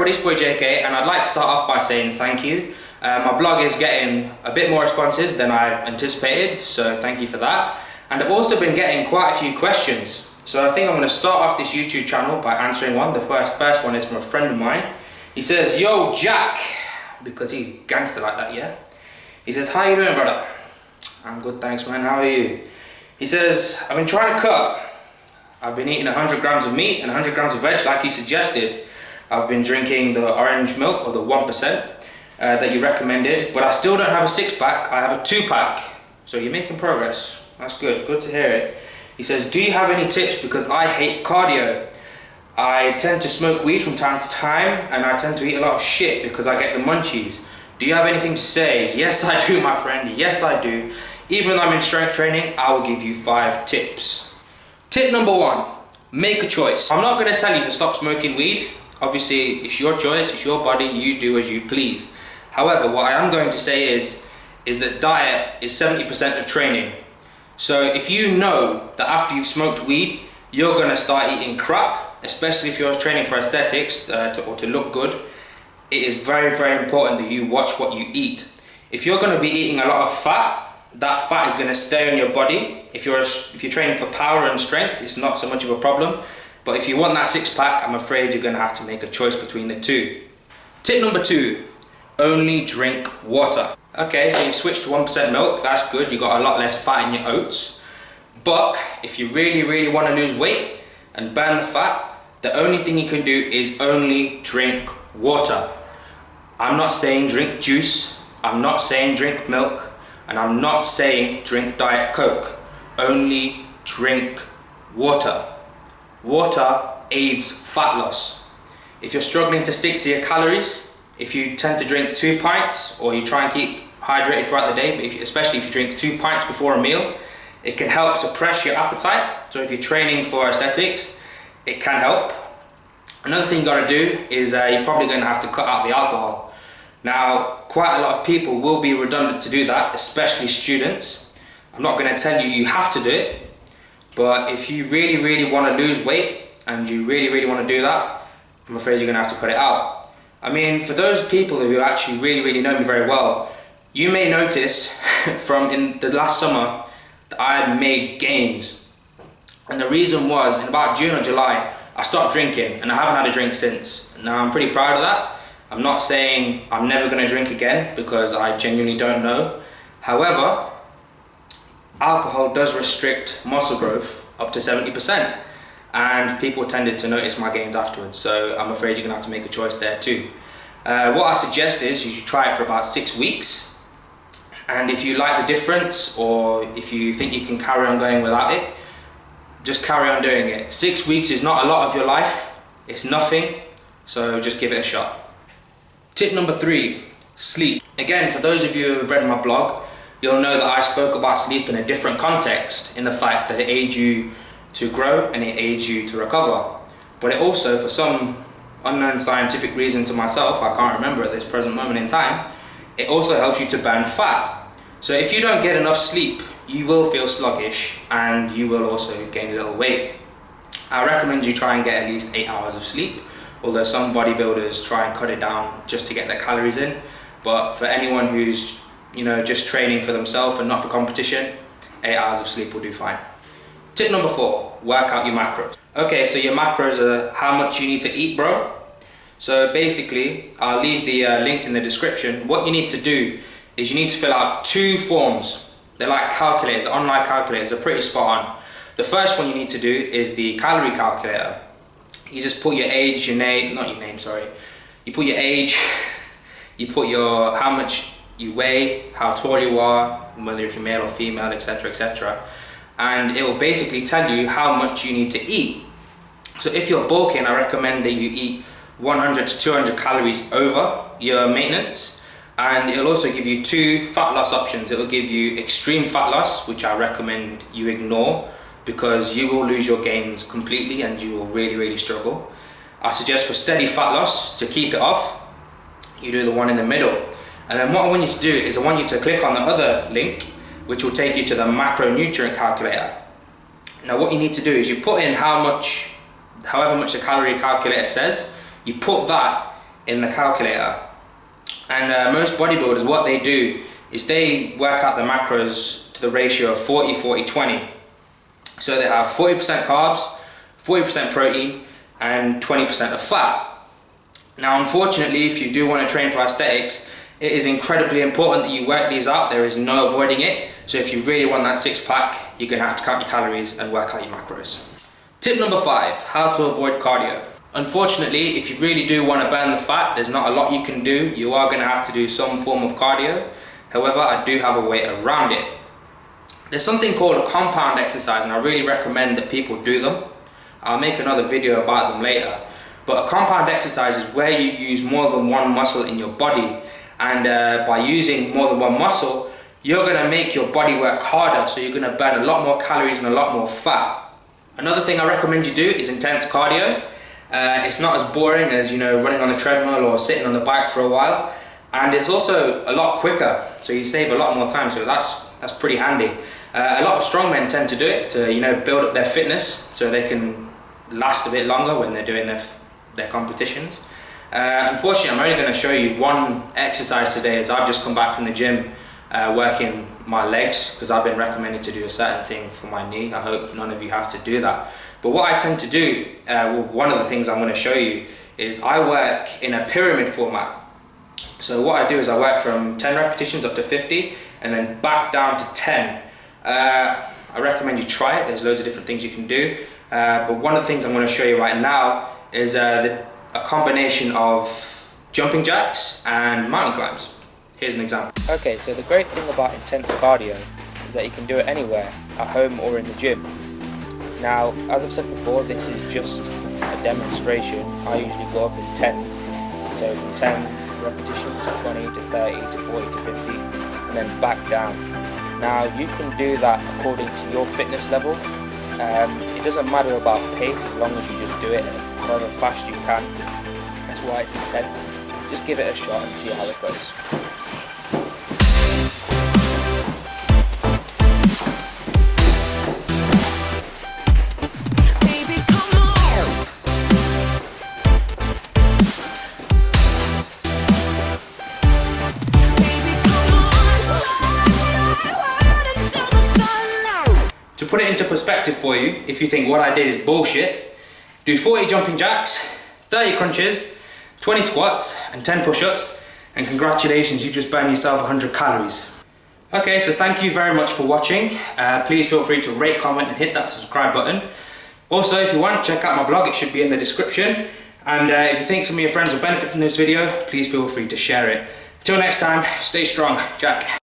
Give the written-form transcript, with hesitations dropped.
everybody, it's boy JK, and I'd like to start off by saying thank you. My blog is getting a bit more responses than I anticipated, so thank you for that. And I've also been getting quite a few questions. So I think I'm going to start off this YouTube channel by answering one. The first one is from a friend of mine. He says, "Yo Jack," because he's gangster like that, yeah? He says, "How you doing, brother?" "I'm good, thanks, man. How are you?" He says, "I've been trying to cut. I've been eating 100 grams of meat and 100 grams of veg like you suggested. I've been drinking the orange milk, or the 1%, that you recommended, but I still don't have a 6-pack, I have a 2-pack. So you're making progress. That's good, good to hear it." He says, "Do you have any tips, because I hate cardio. I tend to smoke weed from time to time, and I tend to eat a lot of shit because I get the munchies. Do you have anything to say?" Yes, I do, my friend. Yes, I do. Even though I'm in strength training, I will give you 5 tips. Tip number 1, make a choice. I'm not going to tell you to stop smoking weed. Obviously, it's your choice, it's your body, you do as you please. However, what I am going to say is that diet is 70% of training. So if you know that after you've smoked weed, you're going to start eating crap, especially if you're training for aesthetics or to look good, it is very, very important that you watch what you eat. If you're going to be eating a lot of fat, that fat is going to stay on your body. If you're training for power and strength, it's not so much of a problem. But if you want that 6-pack, I'm afraid you're going to have to make a choice between the two. Tip number 2, only drink water. Okay, so you've switched to 1% milk, that's good, you've got a lot less fat in your oats. But if you really, really want to lose weight and burn the fat, the only thing you can do is only drink water. I'm not saying drink juice, I'm not saying drink milk, and I'm not saying drink Diet Coke. Only drink water. Water aids fat loss. If you're struggling to stick to your calories, if you tend to drink 2 pints, or you try and keep hydrated throughout the day, but especially if you drink 2 pints before a meal, it can help suppress your appetite. So if you're training for aesthetics, it can help. Another thing you got to do is you're probably going to have to cut out the alcohol. Now, quite a lot of people will be redundant to do that, especially students. I'm not going to tell you you have to do it, but if you really, really want to lose weight and you really, really want to do that, I'm afraid you're going to have to cut it out. I mean, for those people who actually really, really know me very well, you may notice from in the last summer that I made gains. And the reason was, in about June or July, I stopped drinking, and I haven't had a drink since. Now, I'm pretty proud of that. I'm not saying I'm never going to drink again, because I genuinely don't know. However, alcohol does restrict muscle growth up to 70%, and people tended to notice my gains afterwards, so I'm afraid you're going to have to make a choice there too. What I suggest is you should try it for about 6 weeks, and if you like the difference, or if you think you can carry on going without it, just carry on doing it. 6 weeks is not a lot of your life, it's nothing, so just give it a shot. Tip number 3, sleep. Again, for those of you who have read my blog, you'll know that I spoke about sleep in a different context, in the fact that it aids you to grow and it aids you to recover. But it also, for some unknown scientific reason to myself, I can't remember at this present moment in time, it also helps you to burn fat. So if you don't get enough sleep, you will feel sluggish and you will also gain a little weight. I recommend you try and get at least 8 hours of sleep, although some bodybuilders try and cut it down just to get their calories in. But for anyone who's just training for themselves and not for competition, 8 hours of sleep will do fine. Tip number 4, work out your macros. Okay, so your macros are how much you need to eat, bro. So basically, I'll leave the links in the description. What you need to do is you need to fill out 2 forms. They're like calculators, online calculators, they're pretty spot on. The first one you need to do is the calorie calculator. You just put your age, your name, not your name, sorry. You put your age, you put your how much you weigh, how tall you are, whether if you're male or female, etc, etc. And it will basically tell you how much you need to eat. So if you're bulking, I recommend that you eat 100 to 200 calories over your maintenance. And it'll also give you 2 fat loss options. It'll give you extreme fat loss, which I recommend you ignore, because you will lose your gains completely and you will really, really struggle. I suggest for steady fat loss, to keep it off, you do the one in the middle. And then what I want you to do is I want you to click on the other link, which will take you to the macronutrient calculator. Now what you need to do is you put in however much the calorie calculator says, you put that in the calculator. And most bodybuilders, what they do is they work out the macros to the ratio of 40, 40, 20. So they have 40% carbs, 40% protein, and 20% of fat. Now, unfortunately, if you do want to train for aesthetics, it is incredibly important that you work these out. There is no avoiding it. So if you really want that six-pack, you're going to have to count your calories and work out your macros. Tip number 5, how to avoid cardio. Unfortunately, if you really do want to burn the fat, there's not a lot you can do. You are going to have to do some form of cardio. However, I do have a way around it. There's something called a compound exercise, and I really recommend that people do them. I'll make another video about them later. But a compound exercise is where you use more than one muscle in your body, and by using more than one muscle, you're going to make your body work harder, so you're going to burn a lot more calories and a lot more fat. Another thing I recommend you do is intense cardio. It's not as boring as, you know, running on a treadmill or sitting on the bike for a while, and it's also a lot quicker, so you save a lot more time, so that's pretty handy. A lot of strongmen tend to do it to, you know, build up their fitness so they can last a bit longer when they're doing their competitions. Unfortunately, I'm only going to show you one exercise today, as I've just come back from the gym working my legs, because I've been recommended to do a certain thing for my knee. I hope none of you have to do that. But what I tend to do, one of the things I'm going to show you, is I work in a pyramid format. So what I do is I work from 10 repetitions up to 50 and then back down to 10. I recommend you try it. There's loads of different things you can do. But one of the things I'm going to show you right now is a combination of jumping jacks and mountain climbs. Here's an example. Okay, so the great thing about intense cardio is that you can do it anywhere, at home or in the gym. Now, as I've said before, this is just a demonstration. I usually go up in tens, so from 10 repetitions to 20 to 30 to 40 to 50, and then back down. Now, you can do that according to your fitness level. It doesn't matter about pace as long as you just do it however fast you can. That's why it's intense. Just give it a shot and see how it goes. To put it into perspective for you, if you think what I did is bullshit, do 40 jumping jacks, 30 crunches, 20 squats and 10 push-ups, and congratulations, you just burned yourself 100 calories. Okay, so thank you very much for watching. Please feel free to rate, comment and hit that subscribe button. Also, if you want, check out my blog, it should be in the description. And if you think some of your friends will benefit from this video, please feel free to share it. Until next time, stay strong, Jack.